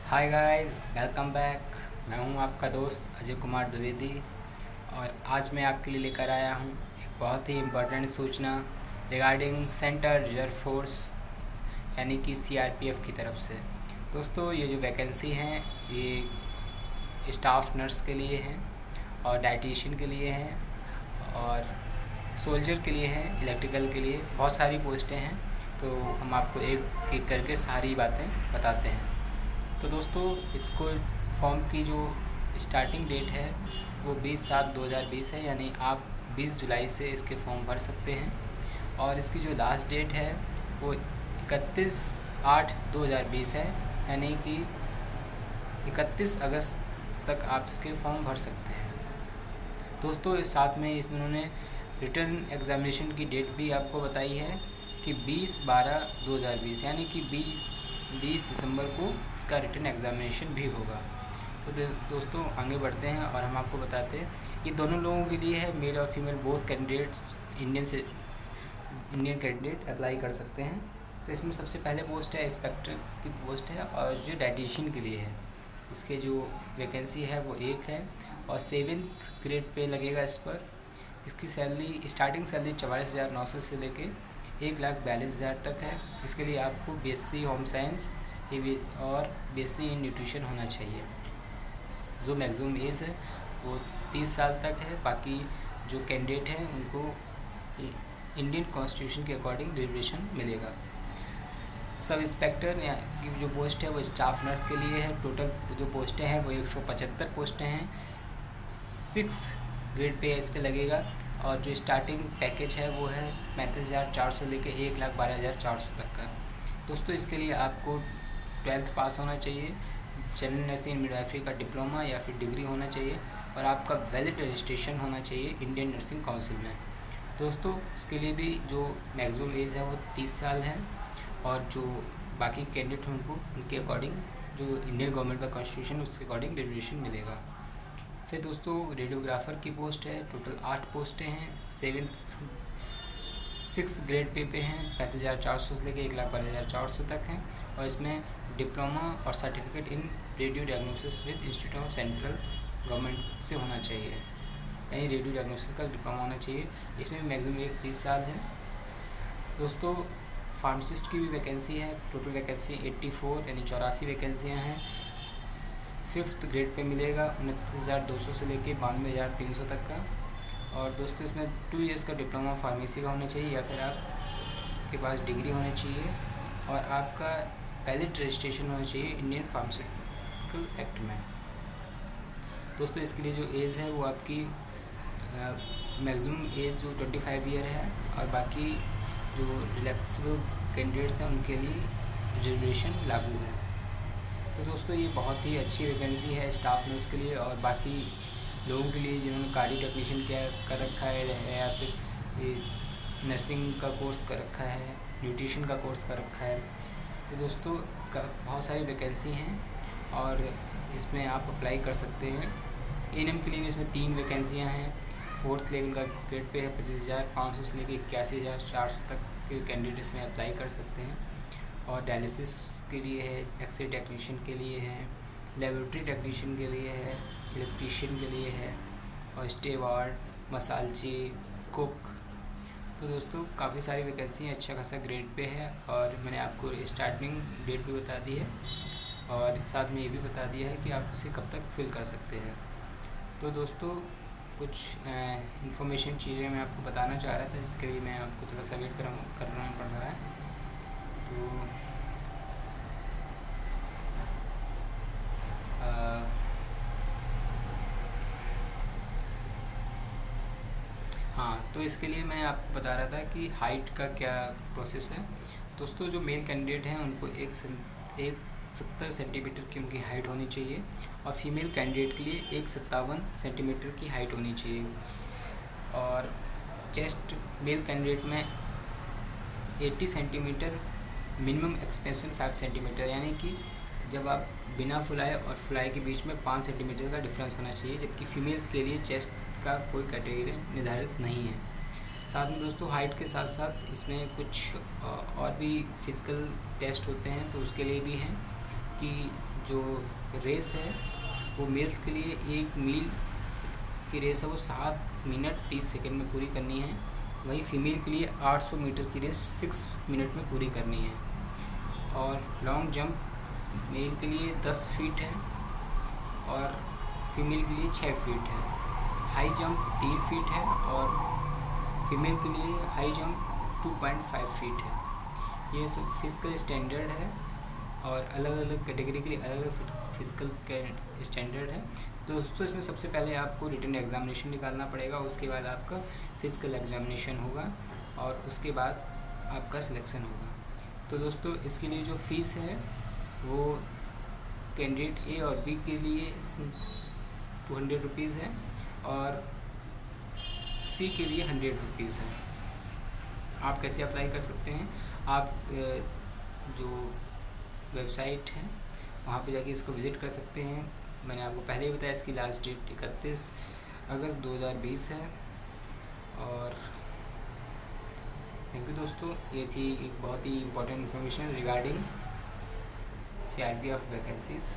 Hi guys, welcome back. मैं हूं आपका दोस्त अजय कुमार द्विवेदी और आज मैं आपके लिए लेकर आया हूं एक बहुत ही इम्पोर्टेंट सूचना रिगार्डिंग सेंट्रल रिजर्व फोर्स यानी कि सीआरपीएफ की तरफ से। दोस्तों, ये जो वैकेंसी हैं ये स्टाफ नर्स के लिए हैं और डाइटिशियन के लिए हैं और सोल्जर के लिए हैं, इलेक्ट्रिकल के लिए बहुत सारी पोस्टें हैं। तो हम आपको एक एक करके सारी बातें बताते हैं। तो दोस्तों, इसको फॉर्म की जो स्टार्टिंग डेट है वो 20/7/2020 है, यानी आप 20 जुलाई से इसके फॉर्म भर सकते हैं। और इसकी जो लास्ट डेट है वो 31/8/2020 है, यानी कि 31 अगस्त तक आप इसके फॉर्म भर सकते हैं। दोस्तों, इस साथ में इन्होंने रिटर्न एग्ज़ामिनेशन की डेट भी आपको बताई है कि 20/12/2020, यानी कि 20 दिसंबर को इसका रिटर्न एग्ज़ामिनेशन भी होगा। तो दोस्तों, आगे बढ़ते हैं और हम आपको बताते हैं ये दोनों लोगों के लिए है, मेल और female both candidates Indian candidate apply कर सकते हैं। तो इसमें सबसे पहले पोस्ट है इंस्पेक्टर की पोस्ट है और जो डाइटिशियन के लिए है इसके जो वैकेंसी है वो एक है और 7th ग्रेड पे लगेगा इस पर। इसकी सैलरी स्टार्टिंग सैलरी 44,900 से लेके 1,42,000 तक है। इसके लिए आपको बीएससी होम साइंस और बीएससी इन न्यूट्रिशन होना चाहिए। जो मैक्सिमम एज है वो 30 साल तक है। बाकी जो कैंडिडेट हैं उनको इंडियन कॉन्स्टिट्यूशन के अकॉर्डिंग रिजर्वेशन मिलेगा। सब इंस्पेक्टर की जो पोस्ट है वो स्टाफ नर्स के लिए है। टोटल जो पोस्टें हैं वो 175 पोस्टें हैं। 6 ग्रेड पे इस पे लगेगा और जो स्टार्टिंग पैकेज है वो है 35,400 लेके 1,12,400 तक का। दोस्तों, इसके लिए आपको 12th पास होना चाहिए, जनरल नर्सिंग मिडवाइफरी का डिप्लोमा या फिर डिग्री होना चाहिए और आपका वैलिड रजिस्ट्रेशन होना चाहिए इंडियन नर्सिंग काउंसिल में। दोस्तों, इसके लिए भी जो मैक्सिमम एज है वो 30 साल है और जो बाकी कैंडिडेट हैं उनको उनके अकॉर्डिंग जो इंडियन गवर्नमेंट का कॉन्स्टिट्यूशन उसके अकॉर्डिंग रिजर्वेशन मिलेगा। फिर दोस्तों, रेडियोग्राफर की पोस्ट है। टोटल 8 पोस्टें हैं। 6 ग्रेड पे हैं। 35,400 से लेकर 1,12,400 तक हैं और इसमें डिप्लोमा और certificate in radio diagnosis with institute of central government से होना चाहिए, यानी रेडियो डायग्नोसिस का डिप्लोमा होना चाहिए। इसमें मैक्सिमम एक 30 साल है। दोस्तों, फार्मासिस्ट की भी वैकेंसी है। टोटल वैकेंसी 84 यानी 84 वैकेंसियाँ हैं। 5th ग्रेड पे मिलेगा 29,200 से लेके 92,300 तक का। और दोस्तों, इसमें 2 ईयर्स का डिप्लोमा फार्मेसी का होना चाहिए या फिर आपके पास डिग्री होनी चाहिए और आपका वैलिड रजिस्ट्रेशन होना चाहिए इंडियन फार्मास्यूटिकल एक्ट में। दोस्तों, इसके लिए जो एज है वो आपकी मैक्सिमम एज जो 25 ईयर है और बाकी जो रिलैक्सेबल कैंडिडेट्स हैं उनके लिए रिजर्वेशन लागू है। तो दोस्तों, ये बहुत ही अच्छी वैकेंसी है स्टाफ नर्स के लिए और बाकी लोगों के लिए जिन्होंने कार्डियो टेक्नीशियन क्या कर रखा है या फिर ये नर्सिंग का कोर्स कर रखा है, न्यूट्रिशन का कोर्स कर रखा है। तो दोस्तों, बहुत सारी वैकेंसी हैं और इसमें आप अप्लाई कर सकते हैं। एएनएम के लिए इसमें 3 वैकेंसियाँ हैं। 4th लेवल का ग्रेड पे है। 25,500 से लेकर 81,400 तक के कैंडिडेट इसमें अप्लाई कर सकते हैं। और डायलिसिस के लिए है, एक्सरे टेक्नीशियन के लिए है, लेबोरेटरी टेक्नीशियन के लिए है, इलेक्ट्रीशियन के लिए है और स्टेवार्ड, मसालची, कुक। तो दोस्तों, काफ़ी सारी वैकेंसी अच्छा खासा ग्रेड पे है और मैंने आपको स्टार्टिंग डेट भी बता दी है और साथ में ये भी बता दिया है कि आप इसे कब तक फिल कर सकते हैं। तो दोस्तों, कुछ इन्फॉर्मेशन चीज़ें मैं आपको बताना चाह रहा था जिसके लिए मैं आपको थोड़ा सा वेट करना पड़ रहा है। तो हाँ, तो इसके लिए मैं आपको बता रहा था कि हाइट का क्या प्रोसेस है। दोस्तों, जो मेल कैंडिडेट हैं उनको 170 सेंटीमीटर की उनकी हाइट होनी चाहिए और फीमेल कैंडिडेट के लिए 157 सेंटीमीटर की हाइट होनी चाहिए। और चेस्ट मेल कैंडिडेट में 80 सेंटीमीटर, मिनिमम एक्सपेंशन 5 सेंटीमीटर, यानी कि जब आप बिना फुलाए और फुलाए के बीच में 5 सेंटीमीटर का डिफरेंस होना चाहिए, जबकि फीमेल्स के लिए चेस्ट का कोई कैटेगरी निर्धारित नहीं है। साथ में दोस्तों, हाइट के साथ साथ इसमें कुछ और भी फिज़िकल टेस्ट होते हैं तो उसके लिए भी हैं कि जो रेस है वो मेल्स के लिए 1 मील की रेस है वो 7 मिनट 30 सेकंड में पूरी करनी है। वहीं फीमेल के लिए 800 मीटर की रेस 6 मिनट में पूरी करनी है। और लॉन्ग जंप मेल के लिए 10 फीट है और फीमेल के लिए 6 फीट है। हाई जंप 3 फीट है और फीमेल के लिए हाई जंप 2.5 फीट है। ये सब फिजिकल स्टैंडर्ड है और अलग अलग कैटेगरी के लिए अलग अलग फिजिकल स्टैंडर्ड है। दोस्तों इसमें सबसे पहले आपको रिटन एग्जामिनेशन निकालना पड़ेगा, उसके बाद आपका फिजिकल एग्जामिनेशन होगा और उसके बाद आपका सिलेक्शन होगा। तो दोस्तों इसके लिए जो फ़ीस है वो कैंडिडेट ए और बी के लिए 200 रुपीज़ है और सी के लिए 100 रुपीज़ है। आप कैसे अप्लाई कर सकते हैं? आप जो वेबसाइट है वहाँ पे जाके इसको विज़िट कर सकते हैं। मैंने आपको पहले ही बताया इसकी लास्ट डेट 31 अगस्त 2020 है। और थैंक यू दोस्तों, ये थी एक बहुत ही important information regarding CRPF vacancies.